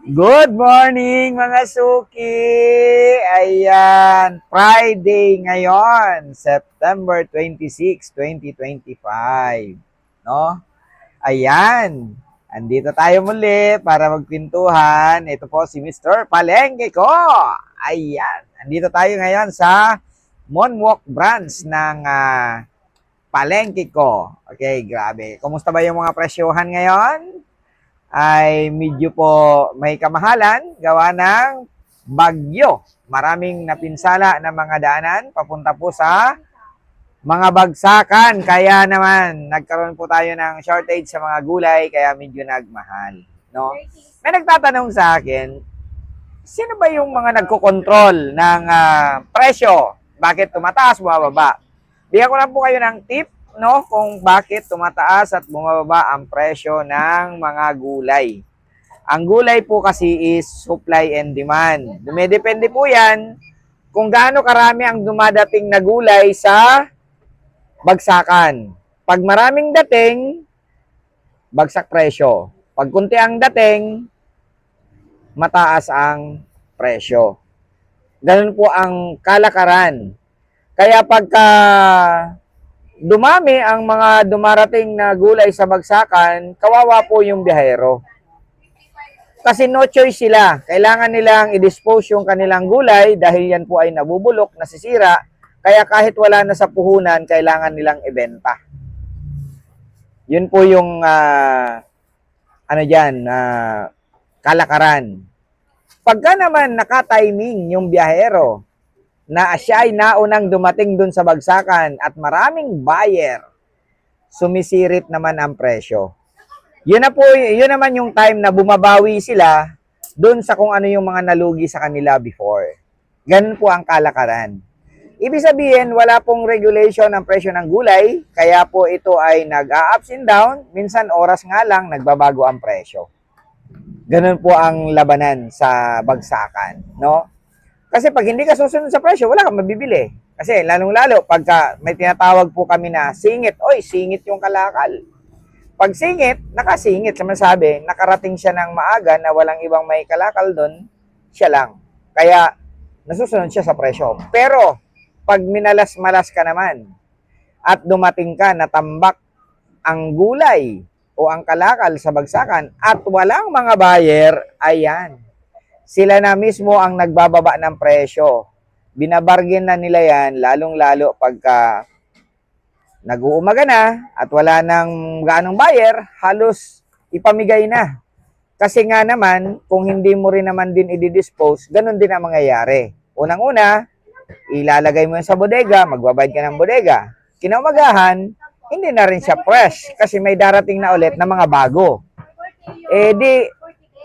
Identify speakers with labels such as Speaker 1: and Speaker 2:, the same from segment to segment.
Speaker 1: Good morning mga suki! Ayan, Friday ngayon, September 26, 2025. No? Ayan, andito tayo muli para magpintuhan. Ito po si Mr. Palengke ko. Ayan, andito tayo ngayon sa Monwalk branch ng Palengke ko. Okay, grabe. Kumusta ba yung mga presyohan ngayon? Ay medyo po may kamahalan gawa ng bagyo. Maraming napinsala na mga daanan papunta po sa mga bagsakan. Kaya naman nagkaroon po tayo ng shortage sa mga gulay kaya medyo nagmahal. No? May nagtatanong sa akin, sino ba yung mga nagkokontrol ng presyo? Bakit tumataas, bumababa? Bigyan ko lang po kayo ng tip, no, kung bakit tumataas at bumababa ang presyo ng mga gulay. Ang gulay po kasi is supply and demand. Dumedepende po yan kung gaano karami ang dumadating na gulay sa bagsakan. Pag maraming dating, bagsak presyo. Pag kunti ang dating, mataas ang presyo. Ganun po ang kalakaran. Kaya pagka dumami ang mga dumarating na gulay sa bagsakan, kawawa po yung biyahero. Kasi no choice sila. Kailangan nilang i-dispose yung kanilang gulay dahil yan po ay nabubulok, nasisira. Kaya kahit wala na sa puhunan, kailangan nilang ibenta. Yun po yung kalakaran. Pagka naman naka-timing yung biyahero, na siya ay naunang dumating dun sa bagsakan at maraming buyer, sumisirit naman ang presyo. Yun naman yung time na bumabawi sila dun sa kung ano yung mga nalugi sa kanila before. Ganun po ang kalakaran. Ibig sabihin, wala pong regulation ang presyo ng gulay, kaya po ito ay nag-ups and down, minsan oras nga lang nagbabago ang presyo. Ganun po ang labanan sa bagsakan, no? Kasi pag hindi ka susunod sa presyo, wala kang mabibili. Kasi lalong-lalo, pagka may tinatawag po kami na singit, oy, singit yung kalakal. Pag singit, nakasingit, sabi, nakarating siya ng maaga na walang ibang may kalakal doon, siya lang. Kaya, nasusunod siya sa presyo. Pero, pag minalas-malas ka naman, at dumating ka, natambak ang gulay o ang kalakal sa bagsakan, at walang mga buyer, ayan, sila na mismo ang nagbababa ng presyo. Binabargain na nila yan, lalong-lalo pagka nag-uumaga na at wala nang gaanong buyer, halos ipamigay na. Kasi nga naman, kung hindi mo rin naman din i-dispose, ganun din ang mangyayari. Unang-una, ilalagay mo yan sa bodega, magbabayad ka ng bodega. Kinaumagahan, hindi na rin siya fresh kasi may darating na ulit na mga bago.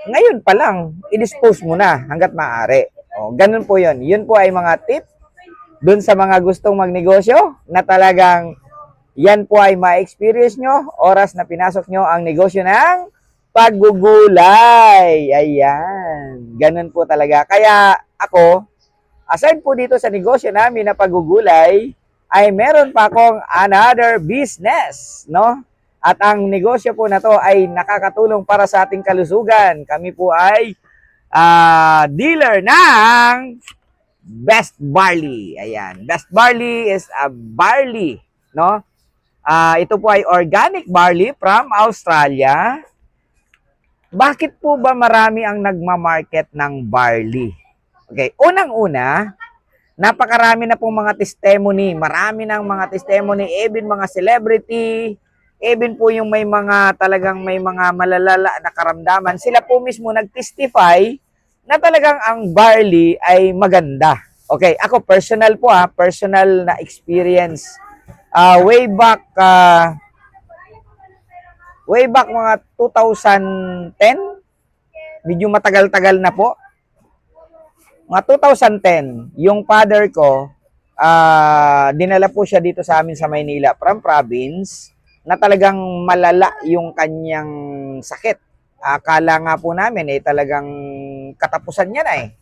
Speaker 1: Ngayon pa lang, i-dispose mo na hanggat maaari. O, ganun po yun. Yun po ay mga tip dun sa mga gustong magnegosyo na talagang yan po ay ma-experience nyo oras na pinasok nyo ang negosyo ng paggugulay. Ayan. Ganun po talaga. Kaya ako, aside po dito sa negosyo namin na paggugulay, ay meron pa akong another business, no? At ang negosyo po na to ay nakakatulong para sa ating kalusugan. Kami po ay dealer ng Best Barley. Ayan. Best Barley is a barley, no? Ito po ay organic barley from Australia. Bakit po ba marami ang nagmamarket ng barley? Okay, unang-una, napakarami na pong mga testimony. Marami ng mga testimony, even mga celebrity, even po yung may mga talagang may mga malalala na karamdaman, sila po mismo nag-testify na talagang ang barley ay maganda. Okay, ako personal po personal na experience. Way back mga 2010, medyo matagal-tagal na po. Mga 2010, yung father ko, dinala po siya dito sa amin sa Maynila from province, na talagang malala yung kanyang sakit. Akala nga po namin talagang katapusan niya na eh.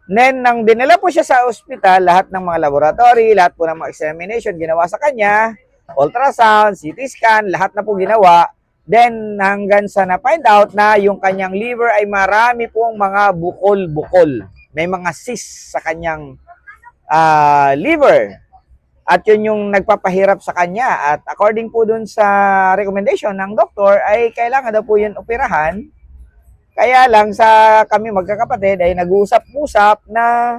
Speaker 1: Then, nang dinala po siya sa ospital, lahat ng mga laboratory, lahat po ng mga examination ginawa sa kanya, ultrasound, CT scan, lahat na po ginawa, Then, hanggang sa na-find out na yung kanyang liver ay marami pong mga bukol-bukol. May mga cysts sa kanyang liver. At yun yung nagpapahirap sa kanya. At according po dun sa recommendation ng doktor, ay kailangan daw po yun operahan. Kaya lang sa kami magkakapatid ay nag-uusap-usap na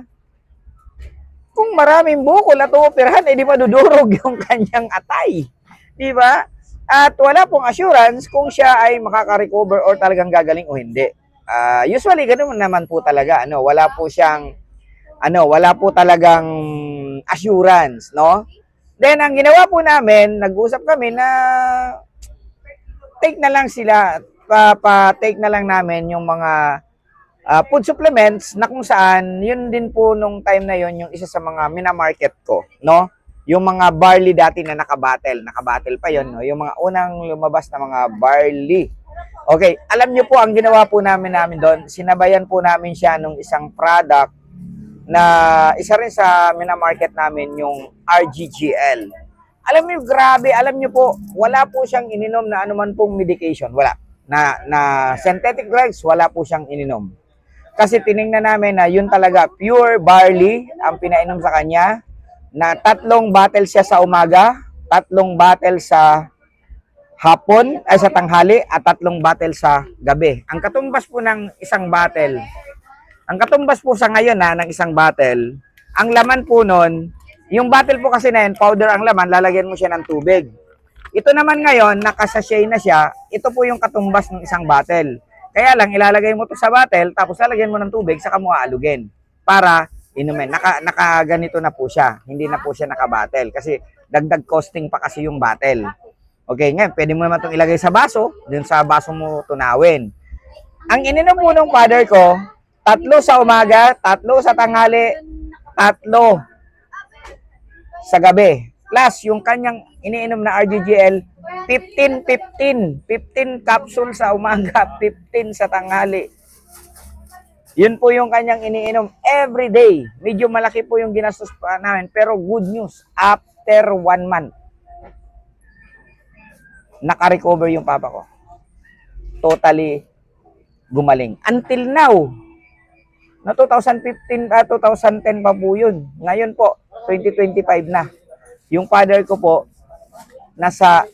Speaker 1: kung maraming bukol at operahan, ay di madudurog yung kanyang atay. Di ba? At wala pong assurance kung siya ay makaka-recover or talagang gagaling o hindi. Usually, ganun naman po talaga. Wala po siyang wala po talagang assurance, no? Then, ang ginawa po namin, nag-usap kami na take na lang sila, pa-take na lang namin yung mga food supplements na kung saan, yun din po nung time na yun, yung isa sa mga minamarket ko, no? Yung mga barley dati na nakabattle pa yun, no? Yung mga unang lumabas na mga barley. Okay, alam nyo po, ang ginawa po namin doon, sinabayan po namin siya nung isang product na isa rin sa minamarket namin, yung RGGL. Alam niyo, grabe, alam niyo po, wala po siyang ininom na anuman pong medication. Wala. Na synthetic drugs, wala po siyang ininom. Kasi tiningnan namin na yun talaga, pure barley ang pinainom sa kanya, na 3 bottle siya sa umaga, 3 bottle sa hapon, ay sa tanghali, at 3 bottle sa gabi. Ang katumbas po ng isang bottle, ang katumbas po sa ngayon ng isang bottle, ang laman po nun, yung bottle po kasi na yun, powder ang laman, lalagyan mo siya ng tubig. Ito naman ngayon, nakasachet na siya, ito po yung katumbas ng isang bottle. Kaya lang, ilalagay mo to sa bottle, tapos lalagyan mo ng tubig, saka mo aalugin para inumin. Nakaganito na po siya, hindi na po siya nakabattle kasi dagdag costing pa kasi yung bottle. Okay, ngayon, pwede mo naman itong ilagay sa baso, dun sa baso mo tunawin. Ang ininom po ng father ko, 3 sa umaga, 3 sa tanghali, 3 sa gabi. Plus, yung kanyang iniinom na RGGL, 15 capsule sa umaga, 15 sa tanghali. Yun po yung kanyang iniinom every day. Medyo malaki po yung ginastos pa namin, pero good news, after 1 month, naka-recover yung papa ko. Totally gumaling. Until now, na 2015, 2010 pa po yun. Ngayon po, 2025 na. Yung father ko po, nasa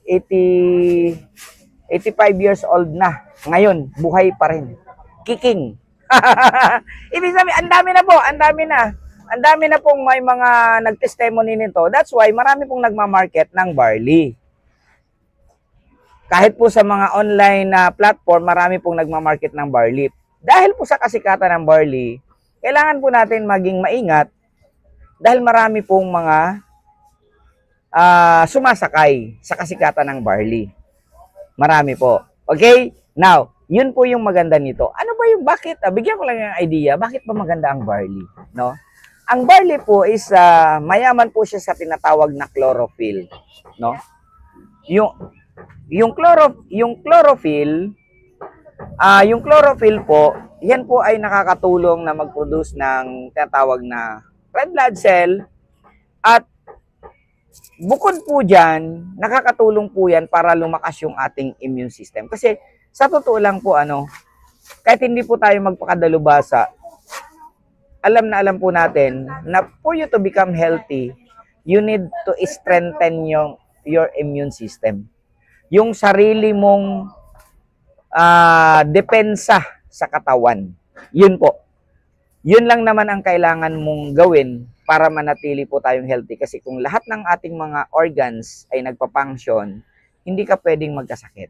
Speaker 1: 85 years old na. Ngayon, buhay pa rin. Kicking. Ibig sabihin, ang dami na po, ang dami na. Ang dami na pong may mga nag-testimony nito. That's why marami pong nagmamarket ng barley. Kahit po sa mga online na platform, marami pong nagmamarket ng barley. Dahil po sa kasikatan ng barley, kailangan po natin maging maingat dahil marami pong mga sumasakay sa kasikatan ng barley. Marami po. Okay? Now, yun po yung maganda nito. Ano ba yung bakit? Bigyan ko lang yung idea, bakit ba maganda ang barley? No? Ang barley po is mayaman po siya sa tinatawag na chlorophyll, no? Yung chlorophyll po, yan po ay nakakatulong na mag-produce ng tinatawag na red blood cell at bukod po dyan, nakakatulong po yan para lumakas yung ating immune system. Kasi sa totoo lang po, kahit hindi po tayo magpakadalubhasa, alam po natin na for you to become healthy, you need to strengthen your immune system. Yung sarili mong depensa sa katawan. Yun po. Yun lang naman ang kailangan mong gawin para manatili po tayong healthy. Kasi kung lahat ng ating mga organs ay nagpa-function, hindi ka pwedeng magkasakit.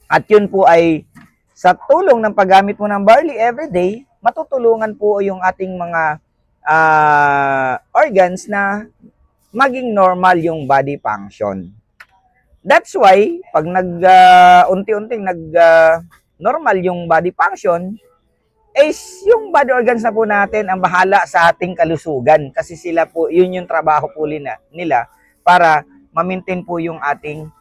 Speaker 1: At yun po ay sa tulong ng paggamit mo ng barley everyday, matutulungan po yung ating mga organs na maging normal yung body function. That's why, pag unti-unting normal yung body function, is yung body organs na po natin ang bahala sa ating kalusugan. Kasi sila po, yun yung trabaho po nila para ma-maintain po yung ating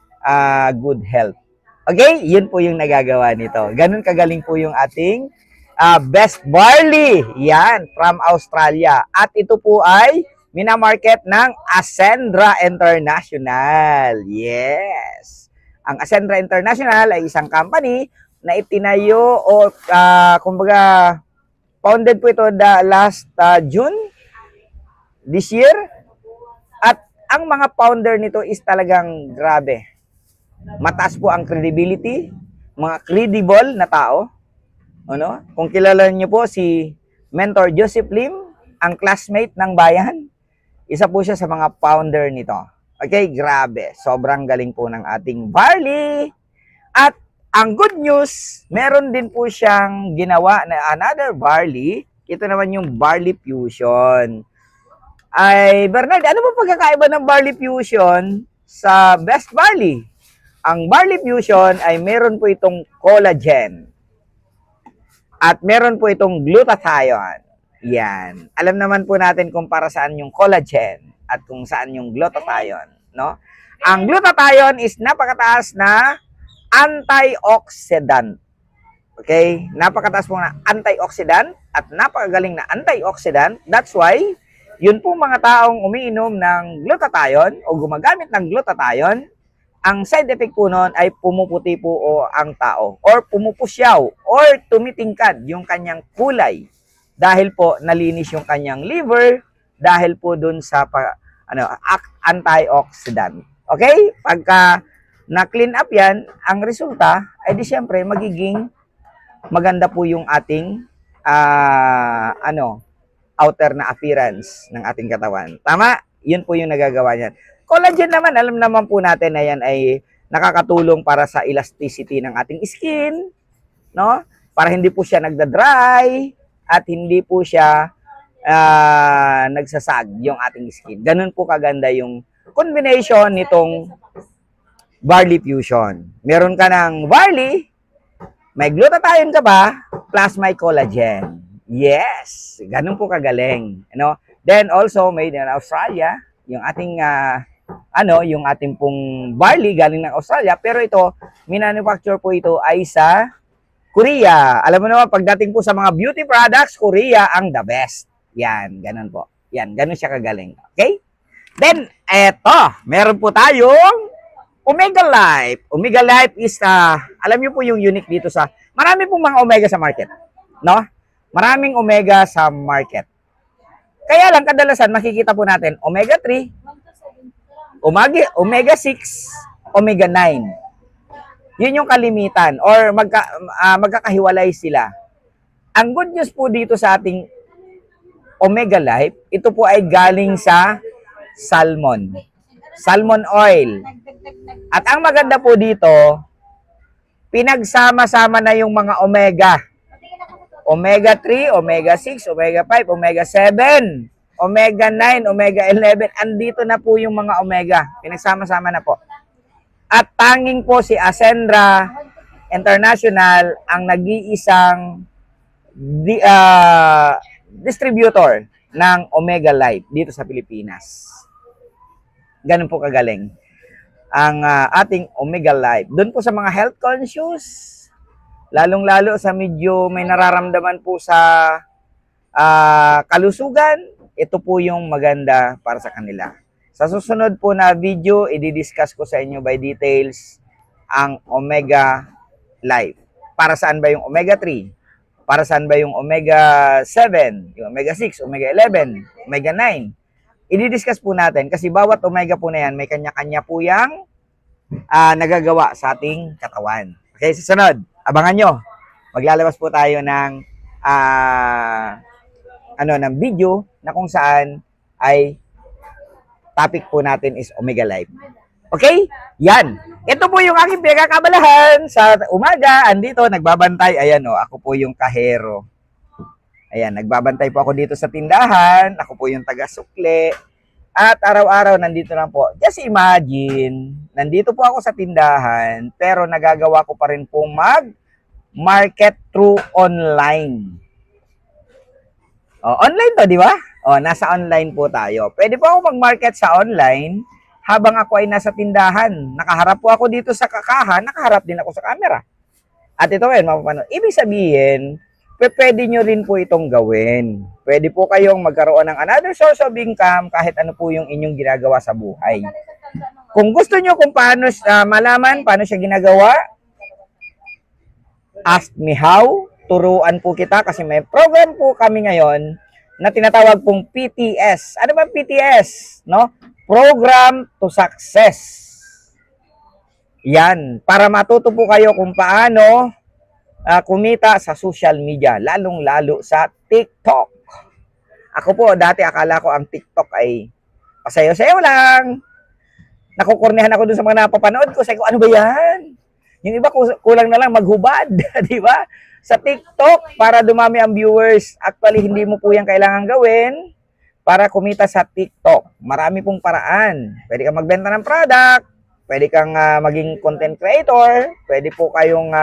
Speaker 1: good health. Okay? Yun po yung nagagawa nito. Ganun kagaling po yung ating best barley. Yan, from Australia. At ito po ay minamarket ng Ascendra International. Yes. Ang Ascendra International ay isang company na itinayo o kumbaga founded po ito last June this year. At ang mga founder nito is talagang grabe. Mataas po ang credibility, mga credible na tao. Ano? Kung kilala niyo po si Mentor Joseph Lim, ang classmate ng bayan, isa po siya sa mga founder nito. Okay, grabe. Sobrang galing po ng ating barley. At ang good news, meron din po siyang ginawa na another barley. Ito naman yung Barley Fusion. Ay, Bernard, ano ba pagkakaiba ng Barley Fusion sa Best Barley? Ang Barley Fusion ay meron po itong collagen. At meron po itong glutathione. Yan. Alam naman po natin kung para saan yung collagen at kung saan yung glutathione, no? Ang glutathione is napakataas na antioxidant. Okay? Napakataas po na antioxidant at napakagaling na antioxidant. That's why, yun po mga taong umiinom ng glutathione o gumagamit ng glutathione, ang side effect po noon ay pumuputi po ang tao or pumupusyaw or tumitingkad yung kanyang kulay dahil po nalinis yung kanyang liver dahil po dun sa antioxidant. Okay? Pagka na-clean up yan, ang resulta ay di syempre magiging maganda po yung ating outer na appearance ng ating katawan. Tama? Yun po yung nagagawa niyan. Collagen naman, alam naman po natin na yan ay nakakatulong para sa elasticity ng ating skin, no? Para hindi po siya nagda-dry at hindi po siya nagsasag yung ating skin. Ganun po kaganda yung combination nitong Barley Fusion. Meron ka ng barley, may glutathione ka ba, plus may collagen. Yes, ganun po kagaling. Ano? Then also made in Australia, yung ating yung ating pong barley galing ng Australia, pero ito, minanufacture po ito ay sa Korea. Alam mo naman, pagdating po sa mga beauty products, Korea ang the best. Yan, ganun po. Yan, ganun siya kagaling. Okay? Then, eto, meron po tayong Omega Life. Omega Life is, alam niyo po yung unique dito sa, marami pong mga omega sa market. No? Maraming omega sa market. Kaya lang, kadalasan, makikita po natin, omega 3, omega 6, omega 9. Yun yung kalimitan or magkakahiwalay sila. Ang good news po dito sa ating Omega Life, ito po ay galing sa salmon. Salmon oil. At ang maganda po dito, pinagsama-sama na yung mga omega. Omega 3, omega 6, omega 5, omega 7. Omega 9, Omega 11, andito na po yung mga omega. Pinagsama-sama na po. At tanging po si Ascendra International ang nag-iisang distributor ng Omega Life dito sa Pilipinas. Ganun po kagaling ang ating Omega Life. Doon po sa mga health conscious, lalong-lalo sa medyo may nararamdaman po sa kalusugan, ito po yung maganda para sa kanila. Sa susunod po na video, i-discuss ko sa inyo by details ang Omega Life. Para saan ba yung Omega 3? Para saan ba yung Omega 7? Yung Omega 6, Omega 11, Omega 9? I-discuss po natin kasi bawat Omega po na yan, may kanya-kanya po yung nagagawa sa ating katawan. Okay, susunod. Abangan nyo. Maglalabas po tayo ng ng video na kung saan ay topic po natin is Omega Life. Okay? Yan. Ito po yung aking pinagkakabalahan sa umaga. Andito, nagbabantay. Ayan o, ako po yung kahero. Ayan, nagbabantay po ako dito sa tindahan. Ako po yung taga-sukle. At araw-araw, nandito lang po. Just imagine, nandito po ako sa tindahan, pero nagagawa ko pa rin pong mag-market through online. Oh, online to, di ba? Oh, nasa online po tayo. Pwede po ako mag-market sa online habang ako ay nasa tindahan. Nakaharap po ako dito sa kakahan, nakaharap din ako sa camera. At ito ngayon, mapapanood. Ibig sabihin, pwede nyo rin po itong gawin. Pwede po kayong magkaroon ng another source of income kahit ano po yung inyong ginagawa sa buhay. Kung gusto nyo kung paano malaman, paano siya ginagawa, ask me how, turuan po kita kasi may program po kami ngayon na tinatawag pong PTS. Ano ba PTS? No? Program to Success. Yan, para matuto po kayo kung paano kumita sa social media, lalong-lalo sa TikTok. Ako po, dati akala ko ang TikTok ay pasayo-sayo lang. Nakukurnihan ako dun sa mga napapanood ko. Sabi ko, ano ba yan? Yung iba kulang na lang maghubad, di ba? Sa TikTok, para dumami ang viewers, actually hindi mo po yan kailangan gawin para kumita sa TikTok. Marami pong paraan. Pwede kang magbenta ng product, pwede kang maging content creator, pwede po kayong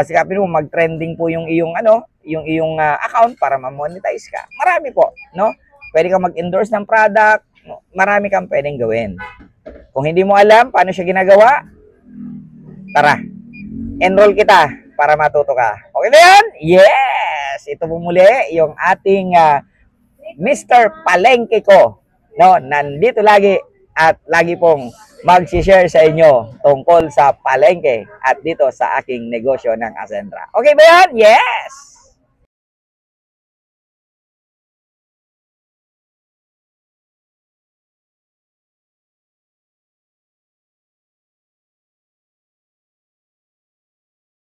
Speaker 1: sikapin mo mag-trending po yung iyong account para ma-monetize ka. Marami po, no? Pwede kang mag-endorse ng product, no? Marami kang pwedeng gawin. Kung hindi mo alam paano siya ginagawa, tara, enroll kita para matuto ka. Okay na yan? Yes! Ito po muli yung ating Mr. Palengke ko. No, nandito lagi at lagi pong mag-share sa inyo tungkol sa palengke at dito sa aking negosyo ng Ascendra. Okay ba yan? Yes!